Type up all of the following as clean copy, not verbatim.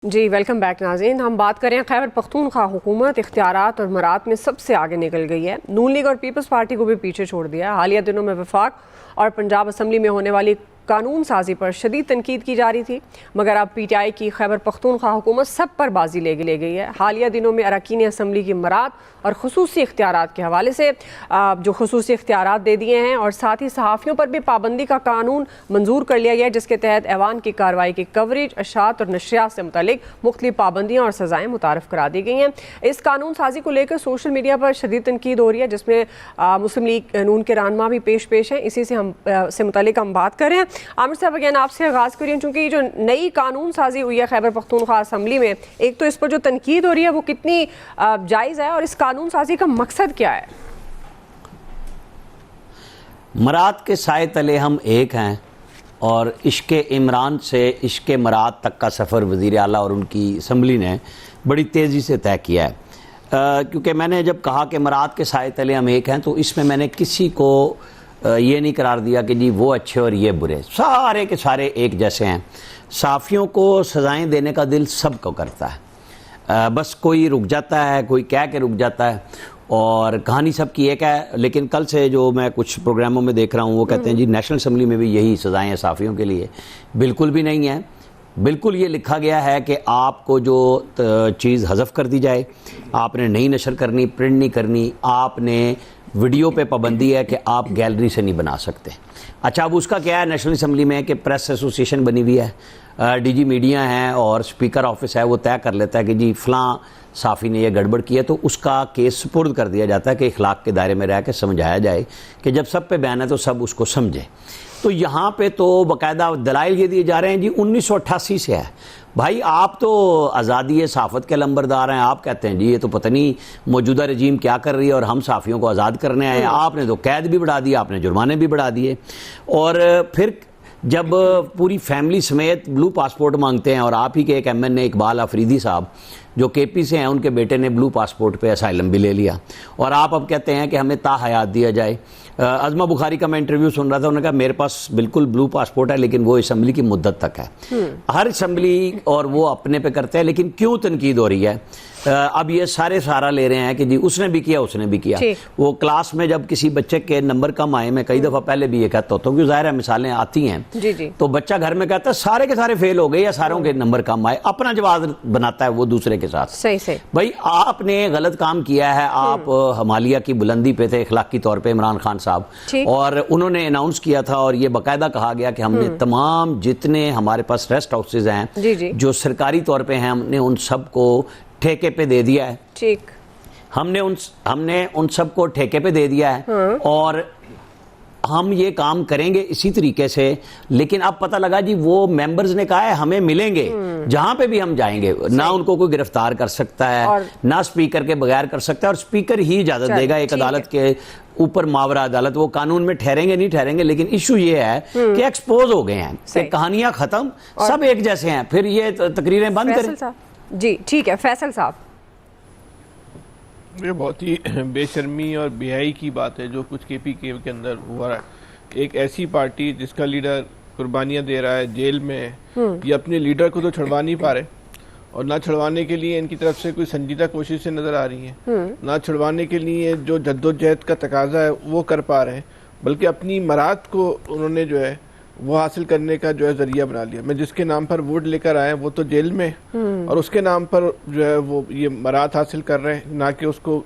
जी welcome back नाज़रीन। हम बात करें खैबर पख्तूनख्वा हुकूमत इख्तियारात और मरात में सबसे आगे निकल गई है। नून लीग और पीपल्स पार्टी को भी पीछे छोड़ दिया है। हालिया दिनों में वफाक और पंजाब असम्बली में होने वाली कानून साजी पर शदीद तनकीद की जा रही थी, मगर अब PTI की खैबर पख्तूनख्वा हुकूमत सब पर बाजी ले गई है। हालिया दिनों में अरकान असम्बली की मरात और खसूसी इख्तियारात के हवाले से जो खसूसी इख्तियारात दे दिए हैं और साथ ही सहाफ़ियों पर भी पाबंदी का कानून मंजूर कर लिया गया है, जिसके तहत ऐवान की कार्रवाई की कवरेज, अशात और नशरियात से मुतल्लिक मुख्तलिफ पाबंदियाँ और सज़ाएँ मुतारफ़ करा दी गई हैं। इस कानून साजी को लेकर सोशल मीडिया पर शदीद तनकीद हो रही है, जिसमें मुस्लिम लीग नून के रहनुमा भी पेश हैं। इसी से मुतल्लिक हम बात कर रहे हैं। आमिर साहब, अगेन आपसे आगाज़ करिए, चूँकि जो नई कानून साजी हुई है खैबर पख्तूनख्वा असम्बली में, एक तो इस पर जो तनकीद हो रही है वो कितनी जायज़ है और इस कानून साजी का मकसद क्या है? मरात के साए तले हम एक हैं और इश्क़ इमरान से इश्क़ मरात तक का सफ़र वज़ीर आला और उनकी असम्बली ने बड़ी तेज़ी से तय किया है। क्योंकि मैंने जब कहा कि मरात के साए तले हम एक हैं, तो इसमें मैंने किसी को ये नहीं करार दिया कि जी वो अच्छे और ये बुरे, सारे के सारे एक जैसे हैं। साफ़ियों को सज़ाएं देने का दिल सबको करता है, बस कोई रुक जाता है, कोई कह के रुक जाता है और कहानी सब की एक है। लेकिन कल से जो मैं कुछ प्रोग्रामों में देख रहा हूँ वो कहते हैं जी नेशनल असम्बली में भी यही सज़ाएँ हैं साफ़ियों के लिए। बिल्कुल भी नहीं है। बिल्कुल ये लिखा गया है कि आपको जो चीज़ हज़फ कर दी जाए, आपने नहीं नशर करनी, प्रिंट नहीं करनी, आपने वीडियो पे पाबंदी है कि आप गैलरी से नहीं बना सकते। अच्छा, अब उसका क्या है नेशनल असम्बली में कि प्रेस एसोसिएशन बनी हुई है, DG मीडिया है और स्पीकर ऑफिस है, वो तय कर लेता है कि जी फ़लाँ साफ़ी ने यह गड़बड़ की है, तो उसका केस सुपुर्द कर दिया जाता है कि इखलाक के दायरे में रह के समझाया जाए कि जब सब पे बयान है तो सब उसको समझे। तो यहाँ पे तो बाकायदा दलाइल ये दिए जा रहे हैं जी 1988 से है। भाई आप तो आज़ादी सहाफ़त के लंबरदार हैं, आप कहते हैं जी ये तो पता नहीं मौजूदा रजीम क्या कर रही है और हम साफ़ियों को आज़ाद करने आए हैं। आपने तो कैद भी बढ़ा दिया, आपने जुर्माने भी बढ़ा दिए, और फिर जब पूरी फैमिली समेत ब्लू पासपोर्ट मांगते हैं और आप ही के एक MN इकबाल अफरीदी साहब जो KP से हैं, उनके बेटे ने ब्लू पासपोर्ट पे असाइलम भी ले लिया और आप अब कहते हैं कि हमें ताहयात दिया जाए। अज़मा बुखारी का मैं इंटरव्यू सुन रहा था, उन्होंने कहा मेरे पास बिल्कुल ब्लू पासपोर्ट है लेकिन वो असम्बली की मुद्दत तक है। हर असम्बली और वो अपने पे करते हैं, लेकिन क्यों तनकीद हो रही है? अब ये सारा ले रहे हैं कि जी उसने भी किया, उसने भी किया। वो क्लास में जब किसी बच्चे के नंबर कम आए, मैं कई दफ़ा पहले भी ये कहता होता हूँ कि ज़ाहिर है मिसालें आती हैं, तो बच्चा घर में कहता है सारे के सारे फेल हो गए या सारों के नंबर कम आए, अपना जवाब बनाता है वो दूसरे के साथ। सही भाई आपने गलत काम किया है। आप हिमालय की बुलंदी पे थे इखलाकी तौर पे इमरान खान साहब, और उन्होंने अनाउंस किया था और ये बाकायदा कहा गया कि हमने तमाम जितने हमारे पास रेस्ट हाउसेज हैं जो सरकारी तौर पे हैं, हमने उन सबको ठेके पे दे दिया है। ठीक, हमने उन सबको ठेके पे दे दिया है और हम ये काम करेंगे इसी तरीके से। लेकिन अब पता लगा जी वो मेंबर्स ने कहा है हमें मिलेंगे जहां पे भी हम जाएंगे, ना उनको कोई गिरफ्तार कर सकता है, ना स्पीकर के बगैर कर सकता है, और स्पीकर ही इजाजत देगा एक अदालत के ऊपर, मावरा अदालत। वो कानून में ठहरेंगे नहीं ठहरेंगे, लेकिन इशू ये है कि एक्सपोज हो गए हैं कि कहानियां खत्म, सब एक जैसे हैं, फिर ये तकरीरें बंद करें। जी ठीक है फैसल साहब। ये बहुत ही बेशर्मी और बेहयाई की बात है जो कुछ KP के अंदर हुआ है। एक ऐसी पार्टी जिसका लीडर कुर्बानियां दे रहा है, जेल में है, ये अपने लीडर को तो छुड़वा नहीं पा रहे, और ना छुड़वाने के लिए इनकी तरफ से कोई संजीदा कोशिशें नज़र आ रही हैं, ना छुड़वाने के लिए जो जद्दोजहद का तकाजा है वो कर पा रहे हैं, बल्कि अपनी मरात को उन्होंने जो है वो हासिल करने का जो है जरिया बना लिया। मैं जिसके नाम पर वोट लेकर आए वो तो जेल में, और उसके नाम पर जो है वो ये मरात हासिल कर रहे हैं, ना कि उसको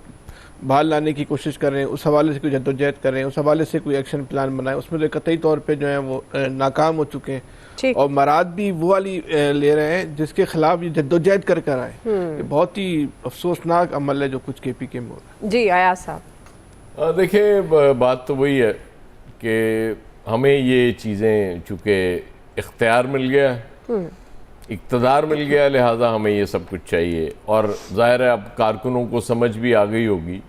बाहर लाने की कोशिश कर रहे हैं, उस हवाले से कोई जद्दोजहद कर रहे हैं, उस हवाले से कोई एक्शन प्लान बनाए, उसमें तो कतई तौर पे जो है वो नाकाम हो चुके हैं। और मरात भी वो वाली ले रहे हैं जिसके खिलाफ ये जद्दोजहद कर कर आए। ये बहुत ही अफसोसनाक अमल है जो कुछ KP में हो रहा है। जी आयाज साहब, देखिए बात तो वही है कि हमें ये चीज़ें चूँकि इख्तियार मिल गया, इक़्तिदार मिल गया, लिहाजा हमें ये सब कुछ चाहिए। और ज़ाहिर है अब कारकुनों को समझ भी आ गई होगी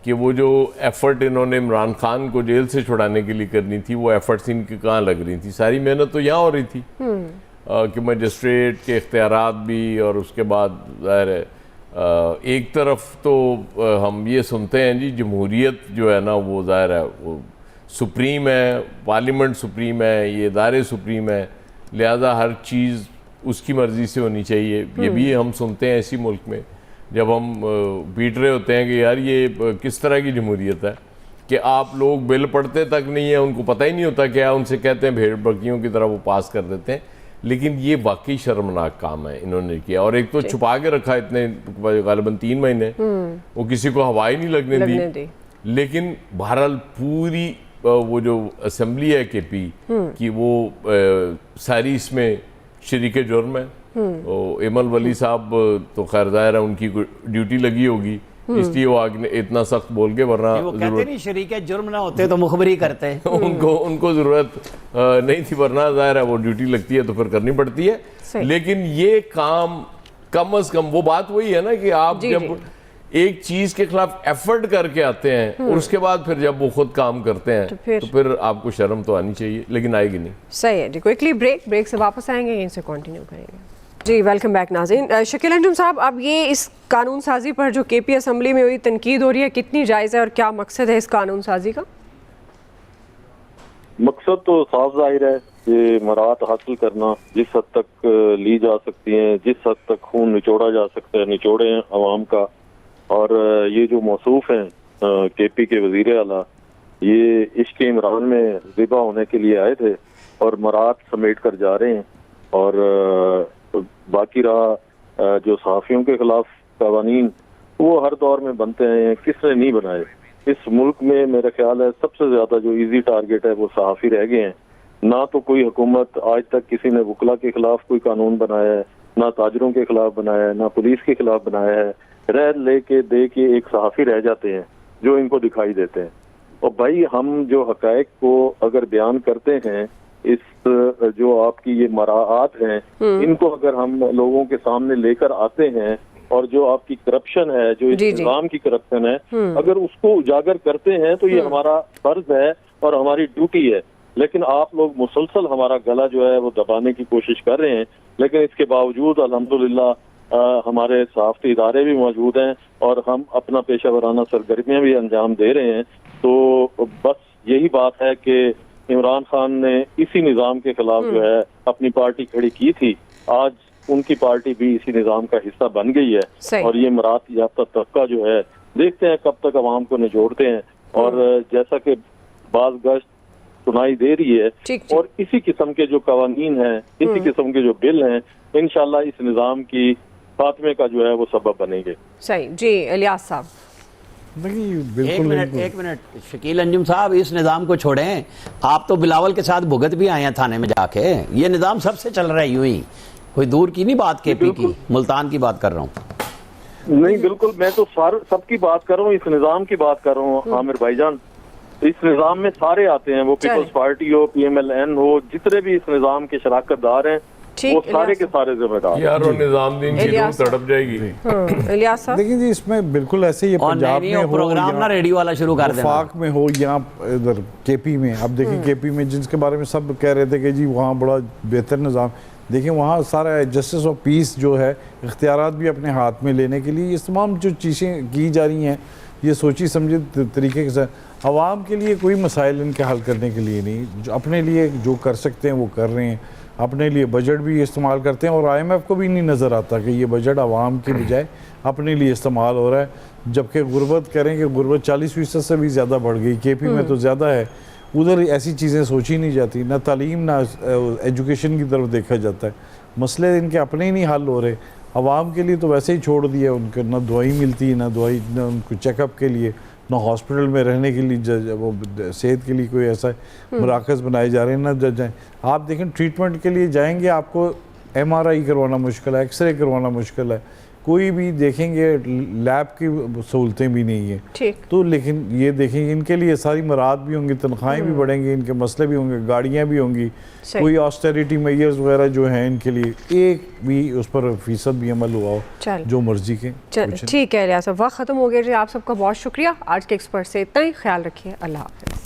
कि वो जो एफ़र्ट इन्होंने इमरान खान को जेल से छुड़ाने के लिए करनी थी, वो एफ़र्ट्स इनकी कहाँ लग रही थी। सारी मेहनत तो यहाँ हो रही थी कि मजिस्ट्रेट के इख्तियारात भी, और उसके बाद ज़ाहिर है एक तरफ तो हम ये सुनते हैं जी जमहूरियत जो है ना वो ज़ाहिर है वो सुप्रीम है, पार्लियामेंट सुप्रीम है, ये इदारे सुप्रीम है, लिहाजा हर चीज़ उसकी मर्ज़ी से होनी चाहिए। ये भी हम सुनते हैं इसी मुल्क में, जब हम पीट रहे होते हैं कि यार ये किस तरह की जमहूरियत है कि आप लोग बिल पढ़ते तक नहीं है, उनको पता ही नहीं होता क्या उनसे कहते हैं भेड़ बकरियों की तरह वो पास कर देते हैं। लेकिन ये वाकई शर्मनाक काम है इन्होंने किया। और एक तो छुपा के रखा इतने गालिबन 3 महीने, वो किसी को हवा ही नहीं लगने दी। लेकिन बहरहाल पूरी वो जो असेंबली है केपी की वो सारी इसमें शरीक जुर्म है। इमल वली साहब तो खैर जाहिर है उनकी ड्यूटी लगी होगी, इसलिए वो आगे इतना सख्त बोल के, वरना वो कहते नहीं शरीक जुर्म ना होते तो मुखबरी करते उनको जरूरत नहीं थी, वरना जाहिर है वो ड्यूटी लगती है तो फिर करनी पड़ती है। लेकिन ये काम कम से कम वो बात वही है ना कि आप जब एक चीज के खिलाफ एफर्ट करके आते हैं और उसके बाद फिर जब वो खुद काम करते हैं तो फिर आपको शर्म तो आनी चाहिए, लेकिन आएगी नहीं। सही है जी। क्विकली ब्रेक से वापस आएंगे, यहीं से कंटिन्यू करेंगे जी। वेलकम बैक नाज़रीन। शकील अंजुम साहब, अब ये इस कानून साजी पर जो केपी असम्बली में हुई तनकीद हो रही है, कितनी जायज़ है और क्या मकसद है इस कानून साजी का? मकसद तो साफ जाहिर है कि मराहत हासिल करना, जिस हद तक ली जा सकती हैं, जिस हद तक खून निचोड़ा जा सकता है निचोड़े हैं अवाम का। और ये जो मौसूफ हैं केपी के वजीर आला, ये इश्क इमरान में ज़िबा होने के लिए आए थे और मराहत समेट कर जा रहे हैं। और बाकी रहा जो सहाफ़ियों के खिलाफ कवानीन, वो हर दौर में बनते हैं, किसने नहीं बनाए। इस मुल्क में मेरा ख्याल है सबसे ज्यादा जो इजी टारगेट है वो सहाफ़ी रह गए हैं। ना तो कोई हुकूमत आज तक किसी ने वकला के खिलाफ कोई कानून बनाया है, ना ताजरों के खिलाफ बनाया है, ना पुलिस के खिलाफ बनाया है। रह लेके दे के एक सहाफ़ी रह जाते हैं जो इनको दिखाई देते हैं। और भाई हम जो हकायक को अगर बयान करते हैं, इस जो आपकी ये मराआत हैं, इनको अगर हम लोगों के सामने लेकर आते हैं और जो आपकी करप्शन है, जो इस निज़ाम की करप्शन है, अगर उसको उजागर करते हैं तो ये हमारा फर्ज है और हमारी ड्यूटी है। लेकिन आप लोग मुसलसल हमारा गला जो है वो दबाने की कोशिश कर रहे हैं। लेकिन इसके बावजूद अल्हम्दुलिल्लाह हमारे सहाफ़ती इदारे भी मौजूद हैं और हम अपना पेशा वराना सरगर्मियाँ भी अंजाम दे रहे हैं। तो बस यही बात है कि इमरान खान ने इसी निज़ाम के खिलाफ जो है अपनी पार्टी खड़ी की थी, आज उनकी पार्टी भी इसी निज़ाम का हिस्सा बन गई है। और ये मराहत याफ्ता तबका जो है, देखते हैं कब तक अवाम को निचोड़ते हैं। और जैसा कि बाज़ गश्त सुनाई दे रही है और इसी किस्म के जो कवानीन हैं, इसी किस्म के जो बिल हैं, इंशाल्लाह इस निज़ाम की खात्मे का जो है वो सबब बनेंगे। सही जी। इलियास साहब, एक मिनट शकील अंजुम साहब, इस निज़ाम को छोड़ें, आप तो बिलावल के साथ भुगत भी आए हैं थाने में जाके। ये निज़ाम सबसे चल रहा है यूं ही, कोई दूर की नहीं बात केपी की, मुल्तान की बात कर रहा हूँ। नहीं बिल्कुल, मैं तो सबकी बात कर रहा हूँ, इस निज़ाम की बात कर रहा हूँ आमिर भाईजान। इस निज़ाम में सारे आते हैं, वो पीपल्स पार्टी हो, PMLN हो, जितने भी इस निज़ाम के शराकतदार हैं वो सारे के सारे जिम्मेदार। यार वो निज़ामदीन की रूह तड़प जाएगी। इलियास साहब, देखिए जी, इसमें बिल्कुल ऐसे ही पंजाब में हो, प्रोग्राम ना रेडियो वाला शुरू कर देना, वफाक में हो या इधर केपी में। अब देखिए केपी में जिसके बारे में सब कह रहे थे कि जी वहाँ बड़ा बेहतर निज़ाम, देखिए वहाँ सारा जस्टिस ऑफ पीस जो है, इख्तियारात भी अपने हाथ में लेने के लिए ये तमाम जो चीज़ें की जा रही हैं, ये सोची समझे तरीके के साथ आवाम के लिए कोई मसाइल इनके हल करने के लिए नहीं, जो अपने लिए जो कर सकते हैं वो कर रहे हैं। अपने लिए बजट भी इस्तेमाल करते हैं और IMF को भी नहीं नज़र आता कि ये बजट आवाम के बजाय अपने लिए इस्तेमाल हो रहा है। जबकि गुर्बत करें कि गुर्बत 40% से भी ज़्यादा बढ़ गई, केपी में तो ज़्यादा है। उधर ऐसी चीज़ें सोची नहीं जाती, ना तालीम ना एजुकेशन की तरफ देखा जाता है। मसले इनके अपने ही नहीं हल हो रहे। आवाम के लिए तो वैसे ही छोड़ दिया, उनको ना दवाई मिलती, ना दवाई, ना उनको चेकअप के लिए, ना हॉस्पिटल में रहने के लिए वो सेहत के लिए कोई ऐसा मराकज़ बनाए जा रहे हैं ना जाए। आप देखें ट्रीटमेंट के लिए जाएंगे, आपको MRI करवाना मुश्किल है, एक्सरे करवाना मुश्किल है, कोई भी देखेंगे लैब की सहूलतें भी नहीं है। तो लेकिन ये देखेंगे इनके लिए सारी मराहत भी होंगी, तनख्वाहें भी बढ़ेंगी, इनके मसले भी होंगे, गाड़ियाँ भी होंगी, कोई ऑस्टेरिटी मेजर्स वगैरह जो हैं इनके लिए एक भी उस पर फीसद भी अमल हुआ हो जो मर्जी के। ठीक है इलियास साहब, वक्त ख़त्म हो गया जी। आप सबका बहुत शुक्रिया। आज के एक्सपर्ट से इतना ही, ख्याल रखिए, अल्लाह हाफ़िज़।